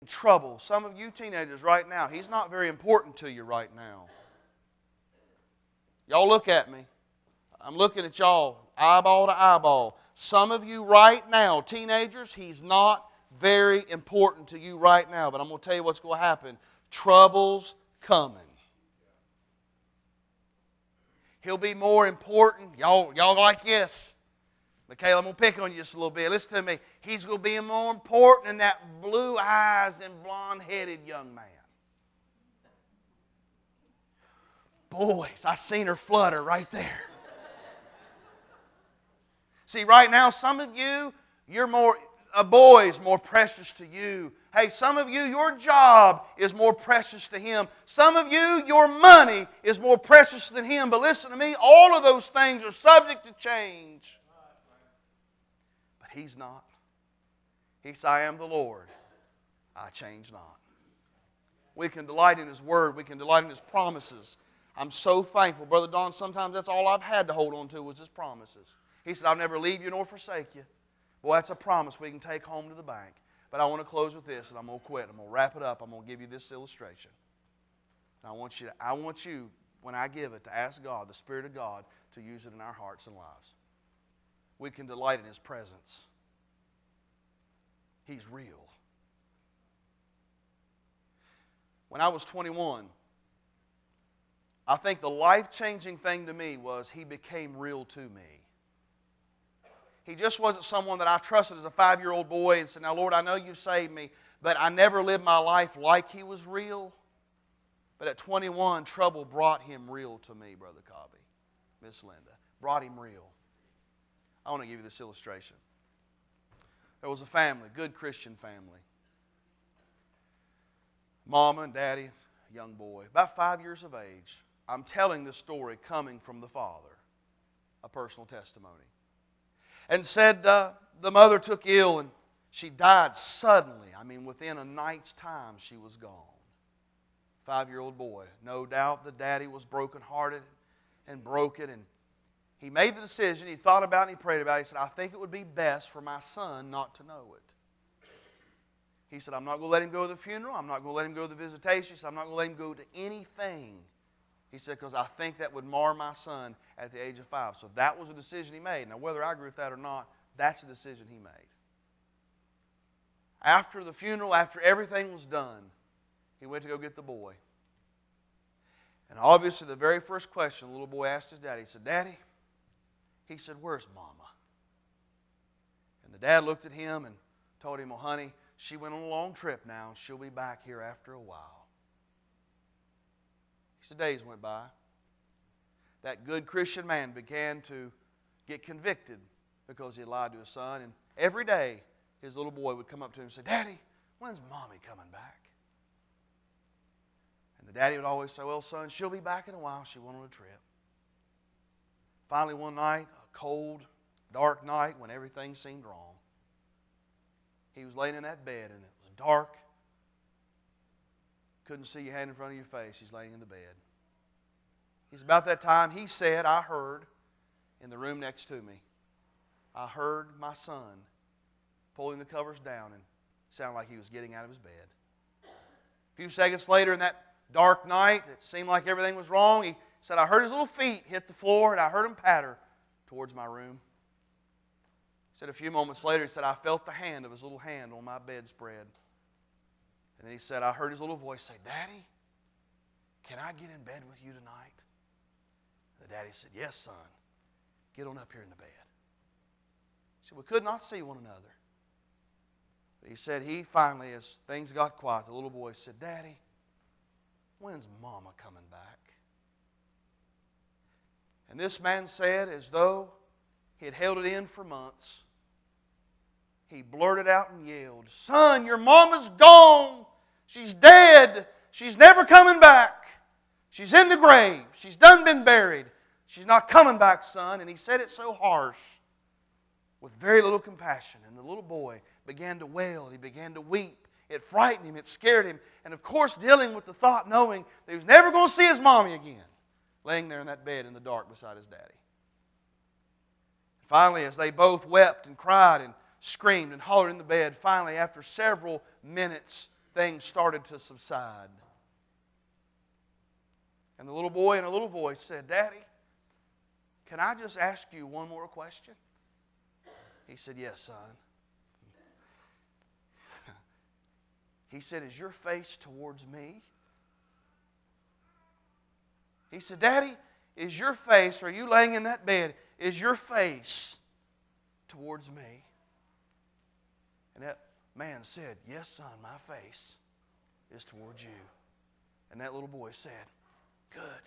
trouble. Some of you teenagers right now, He's not very important to you right now. Y'all look at me. I'm looking at y'all eyeball to eyeball. Some of you right now, teenagers, He's not very important to you right now. But I'm going to tell you what's going to happen. Trouble's coming. He'll be more important. Y'all like this. Michaela, I'm going to pick on you just a little bit. Listen to me. He's going to be more important than that blue-eyed and blonde-headed young man. Boys, I seen her flutter right there. See, right now, some of you, a boy is more precious to you. Hey, some of you, your job is more precious to him. Some of you, your money is more precious than him. But listen to me, all of those things are subject to change. But He's not. He says, I am the Lord. I change not. We can delight in His Word. We can delight in His promises. I'm so thankful. Brother Don, sometimes that's all I've had to hold on to was His promises. He said, I'll never leave you nor forsake you. Boy, that's a promise we can take home to the bank. But I want to close with this, and I'm going to quit. I'm going to wrap it up. I'm going to give you this illustration. And I want you, when I give it, to ask God, the Spirit of God, to use it in our hearts and lives. We can delight in His presence. He's real. When I was 21, I think the life-changing thing to me was He became real to me. He just wasn't someone that I trusted as a 5-year-old boy and said, now, Lord, I know You've saved me, but I never lived my life like He was real. But at 21, trouble brought Him real to me, Brother Cobby, Miss Linda. Brought Him real. I want to give you this illustration. There was a family, good Christian family. Mama and Daddy, a young boy, about 5 years of age. I'm telling this story coming from the father, a personal testimony. And said the mother took ill and she died suddenly. I mean, within a night's time, she was gone. 5-year-old boy. No doubt the daddy was brokenhearted and broken. And he made the decision. He thought about it and he prayed about it. He said, I think it would be best for my son not to know it. He said, I'm not going to let him go to the funeral. I'm not going to let him go to the visitation. He said, I'm not going to let him go to anything. He said, because I think that would mar my son at the age of 5. So that was a decision he made. Now, whether I agree with that or not, that's a decision he made. After the funeral, after everything was done, he went to go get the boy. And obviously, the very first question the little boy asked his daddy, he said, Daddy, he said, where's Mama? And the dad looked at him and told him, well, honey, she went on a long trip now, and she'll be back here after a while. He said, days went by. That good Christian man began to get convicted because he had lied to his son. And every day, his little boy would come up to him and say, Daddy, when's Mommy coming back? And the daddy would always say, well, son, she'll be back in a while. She went on a trip. Finally, one night, a cold, dark night when everything seemed wrong, he was laying in that bed and it was dark. Couldn't see your hand in front of your face. He's laying in the bed. It's about that time he said, I heard in the room next to me, I heard my son pulling the covers down and it sounded like he was getting out of his bed. A few seconds later in that dark night, it seemed like everything was wrong. He said, I heard his little feet hit the floor and I heard him patter towards my room. He said a few moments later, he said, I felt the hand of his little hand on my bedspread. And then he said, I heard his little voice say, Daddy, can I get in bed with you tonight? The daddy said, yes, son. Get on up here in the bed. He said, we could not see one another. But he said he finally, as things got quiet, the little boy said, Daddy, when's Mama coming back? And this man said, as though he had held it in for months, he blurted out and yelled, Son, your mama's gone. She's dead. She's never coming back. She's in the grave. She's done been buried. She's not coming back, son. And he said it so harsh, with very little compassion. And the little boy began to wail. He began to weep. It frightened him. It scared him. And of course, dealing with the thought, knowing that he was never going to see his mommy again, laying there in that bed in the dark beside his daddy. Finally, as they both wept and cried and screamed and hollered in the bed, finally, after several minutes, things started to subside. And the little boy in a little voice said, "Daddy, can I just ask you one more question?" He said, "Yes, son." He said, "Is your face towards me?" He said, "Daddy, is your face, are you laying in that bed, is your face towards me?" And that man said, "Yes, son, my face is towards you." And that little boy said, "Good.